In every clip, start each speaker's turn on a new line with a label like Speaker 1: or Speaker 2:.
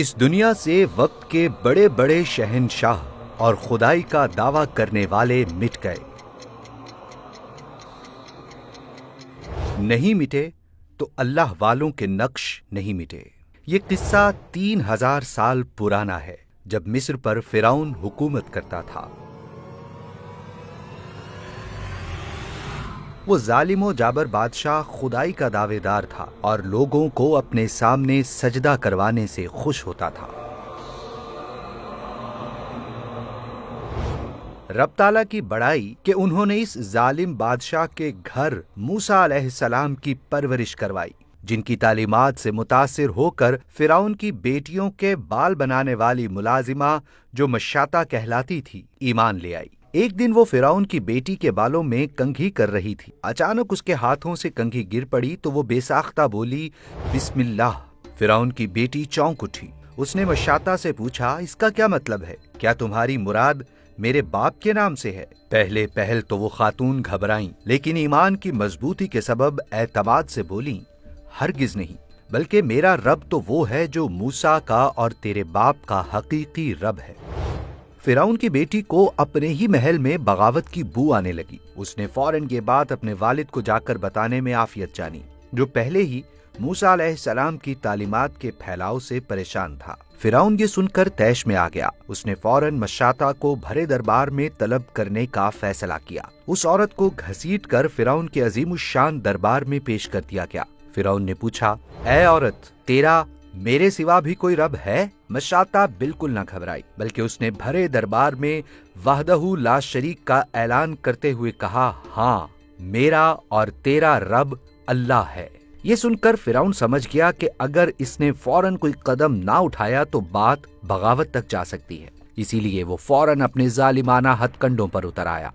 Speaker 1: اس دنیا سے وقت کے بڑے بڑے شہنشاہ اور خدائی کا دعویٰ کرنے والے مٹ گئے، نہیں مٹے تو اللہ والوں کے نقش نہیں مٹے۔ یہ قصہ 3000 سال پرانا ہے، جب مصر پر فرعون حکومت کرتا تھا۔ وہ ظالم و جابر بادشاہ خدائی کا دعوے دار تھا اور لوگوں کو اپنے سامنے سجدہ کروانے سے خوش ہوتا تھا۔ رب تعالیٰ کی بڑائی کہ انہوں نے اس ظالم بادشاہ کے گھر موسیٰ علیہ السلام کی پرورش کروائی، جن کی تعلیمات سے متاثر ہو کر فرعون کی بیٹیوں کے بال بنانے والی ملازمہ جو مشاطہ کہلاتی تھی ایمان لے آئی۔ ایک دن وہ فرعون کی بیٹی کے بالوں میں کنگھی کر رہی تھی، اچانک اس کے ہاتھوں سے کنگھی گر پڑی تو وہ بے ساختہ بولی بسم اللہ۔ فرعون کی بیٹی چونک اٹھی، اس نے مشاطہ سے پوچھا اس کا کیا مطلب ہے؟ کیا تمہاری مراد میرے باپ کے نام سے ہے؟ پہل تو وہ خاتون گھبرائیں، لیکن ایمان کی مضبوطی کے سبب اعتماد سے بولیں ہرگز نہیں، بلکہ میرا رب تو وہ ہے جو موسیٰ کا اور تیرے باپ کا حقیقی رب ہے۔ فرعون کی بیٹی کو اپنے ہی محل میں بغاوت کی بو آنے لگی۔ اس نے فوراً یہ بات اپنے والد کو جا کر بتانے میں عافیت جانی، جو پہلے ہی موسیٰ علیہ السلام کی تعلیمات کے پھیلاؤ سے پریشان تھا۔ فرعون یہ سن کر طیش میں آ گیا۔ اس نے فوراً مشاطہ کو بھرے دربار میں طلب کرنے کا فیصلہ کیا۔ اس عورت کو گھسیٹ کر فرعون کے عظیم الشان دربار میں پیش کر دیا گیا۔ فرعون نے پوچھا اے عورت، تیرا میرے سوا بھی کوئی رب ہے؟ مشاطہ بالکل نہ گھبرائی، بلکہ اس نے بھرے دربار میں وحدہ لا شریک کا اعلان کرتے ہوئے کہا ہاں، میرا اور تیرا رب اللہ ہے۔ یہ سن کر فرعون سمجھ گیا کہ اگر اس نے فوراً کوئی قدم نہ اٹھایا تو بات بغاوت تک جا سکتی ہے، اسی لیے وہ فوراً اپنے ظالمانہ ہتھ کنڈوں پر اتر آیا۔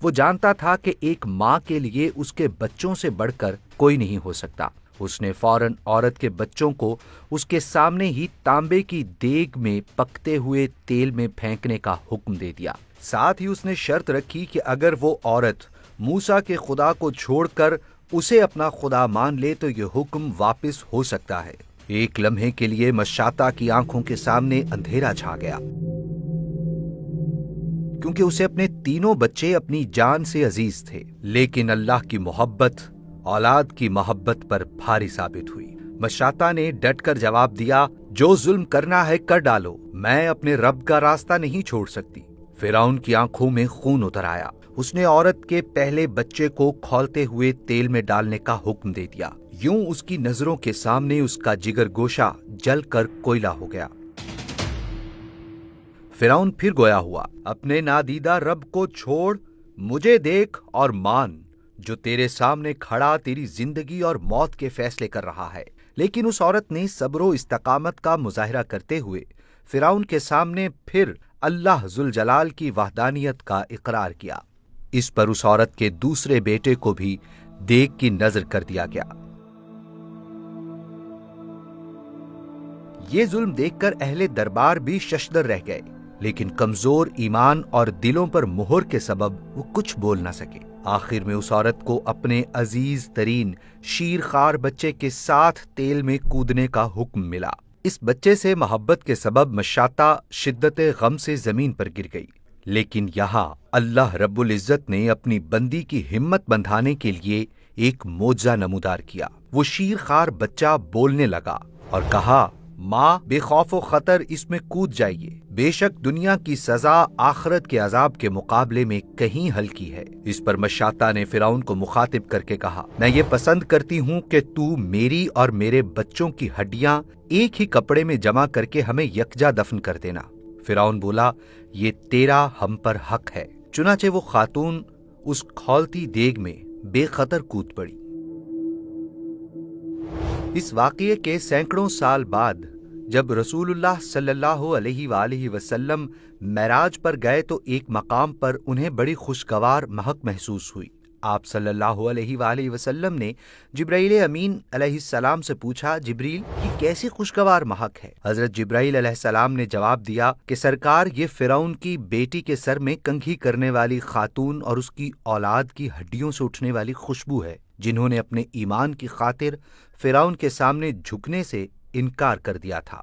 Speaker 1: وہ جانتا تھا کہ ایک ماں کے لیے اس کے بچوں سے بڑھ کر کوئی نہیں ہو سکتا۔ اس نے فوراً عورت کے بچوں کو اس کے سامنے ہی تانبے کی دیگ میں پکتے ہوئے تیل میں پھینکنے کا حکم دے دیا۔ ساتھ ہی اس نے شرط رکھی کہ اگر وہ عورت موسیٰ کے خدا کو چھوڑ کر اسے اپنا خدا مان لے تو یہ حکم واپس ہو سکتا ہے۔ ایک لمحے کے لیے مشاطہ کی آنکھوں کے سامنے اندھیرا چھا گیا، کیونکہ اسے اپنے تینوں بچے اپنی جان سے عزیز تھے، لیکن اللہ کی محبت اولاد کی محبت پر بھاری ثابت ہوئی۔ مشاطہ نے ڈٹ کر جواب دیا جو ظلم کرنا ہے کر ڈالو، میں اپنے رب کا راستہ نہیں چھوڑ سکتی۔ فرعون کی آنکھوں میں خون اتر آیا۔ اس نے عورت کے پہلے بچے کو کھولتے ہوئے تیل میں ڈالنے کا حکم دے دیا۔ یوں اس کی نظروں کے سامنے اس کا جگر گوشہ جل کر کوئلہ ہو گیا۔ فرعون پھر گویا ہوا اپنے نادیدہ رب کو چھوڑ، مجھے دیکھ اور مان، جو تیرے سامنے کھڑا تیری زندگی اور موت کے فیصلے کر رہا ہے۔ لیکن اس عورت نے صبر و استقامت کا مظاہرہ کرتے ہوئے فرعون کے سامنے پھر اللہ ذوالجلال کی وحدانیت کا اقرار کیا۔ اس پر اس عورت کے دوسرے بیٹے کو بھی دیگ کی نذر کر دیا گیا۔ یہ ظلم دیکھ کر اہل دربار بھی ششدر رہ گئے، لیکن کمزور ایمان اور دلوں پر مہر کے سبب وہ کچھ بول نہ سکے۔ آخر میں اس عورت کو اپنے عزیز ترین شیر خوار بچے کے ساتھ تیل میں کودنے کا حکم ملا۔ اس بچے سے محبت کے سبب مشاطہ شدت غم سے زمین پر گر گئی، لیکن یہاں اللہ رب العزت نے اپنی بندی کی ہمت بندھانے کے لیے ایک معجزہ نمودار کیا۔ وہ شیر خوار بچہ بولنے لگا اور کہا ماں، بے خوف و خطر اس میں کود جائیے، بے شک دنیا کی سزا آخرت کے عذاب کے مقابلے میں کہیں ہلکی ہے۔ اس پر مشاطہ نے فرعون کو مخاطب کر کے کہا میں یہ پسند کرتی ہوں کہ تو میری اور میرے بچوں کی ہڈیاں ایک ہی کپڑے میں جمع کر کے ہمیں یکجا دفن کر دینا۔ فرعون بولا یہ تیرا ہم پر حق ہے۔ چنانچہ وہ خاتون اس کھولتی دیگ میں بے خطر کود پڑی۔ اس واقعے کے سینکڑوں سال بعد جب رسول اللہ صلی اللہ علیہ وآلہ وسلم معراج پر گئے تو ایک مقام پر انہیں بڑی خوشگوار مہک محسوس ہوئی۔ آپ صلی اللہ علیہ وآلہ وسلم نے جبرائیل امین علیہ السلام سے پوچھا جبریل یہ کیسی خوشگوار مہک ہے؟ حضرت جبرائیل علیہ السلام نے جواب دیا کہ سرکار یہ فرعون کی بیٹی کے سر میں کنگھی کرنے والی خاتون اور اس کی اولاد کی ہڈیوں سے اٹھنے والی خوشبو ہے۔ جنہوں نے اپنے ایمان کی خاطر فرعون کے سامنے جھکنے سے انکار کر دیا تھا۔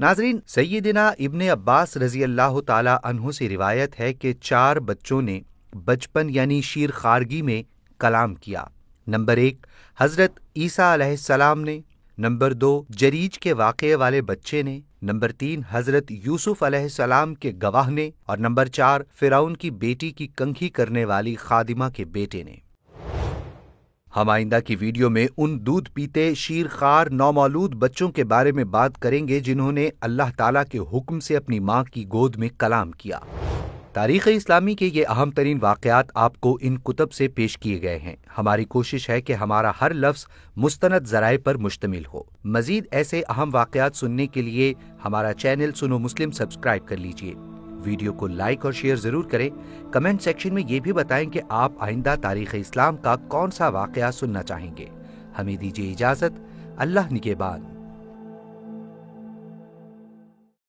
Speaker 1: ناظرین، سیدنا ابن عباس رضی اللہ تعالی عنہ سے روایت ہے کہ 4 بچوں نے بچپن یعنی شیر خارگی میں کلام کیا۔ نمبر 1 حضرت عیسیٰ علیہ السلام نے، نمبر 2 جریج کے واقعے والے بچے نے، نمبر 3 حضرت یوسف علیہ السلام کے گواہ نے، اور نمبر 4 فرعون کی بیٹی کی کنگھی کرنے والی خادمہ کے بیٹے نے۔ ہم آئندہ کی ویڈیو میں ان دودھ پیتے شیر خوار نومولود بچوں کے بارے میں بات کریں گے جنہوں نے اللہ تعالیٰ کے حکم سے اپنی ماں کی گود میں کلام کیا۔ تاریخ اسلامی کے یہ اہم ترین واقعات آپ کو ان کتب سے پیش کیے گئے ہیں۔ ہماری کوشش ہے کہ ہمارا ہر لفظ مستند ذرائع پر مشتمل ہو۔ مزید ایسے اہم واقعات سننے کے لیے ہمارا چینل سنو مسلم سبسکرائب کر لیجئے۔ ویڈیو کو لائک اور شیئر ضرور کریں۔ کمنٹ سیکشن میں یہ بھی بتائیں کہ آپ آئندہ تاریخ اسلام کا کون سا واقعہ سننا چاہیں گے۔ ہمیں دیجیے اجازت۔ اللہ نگہبان۔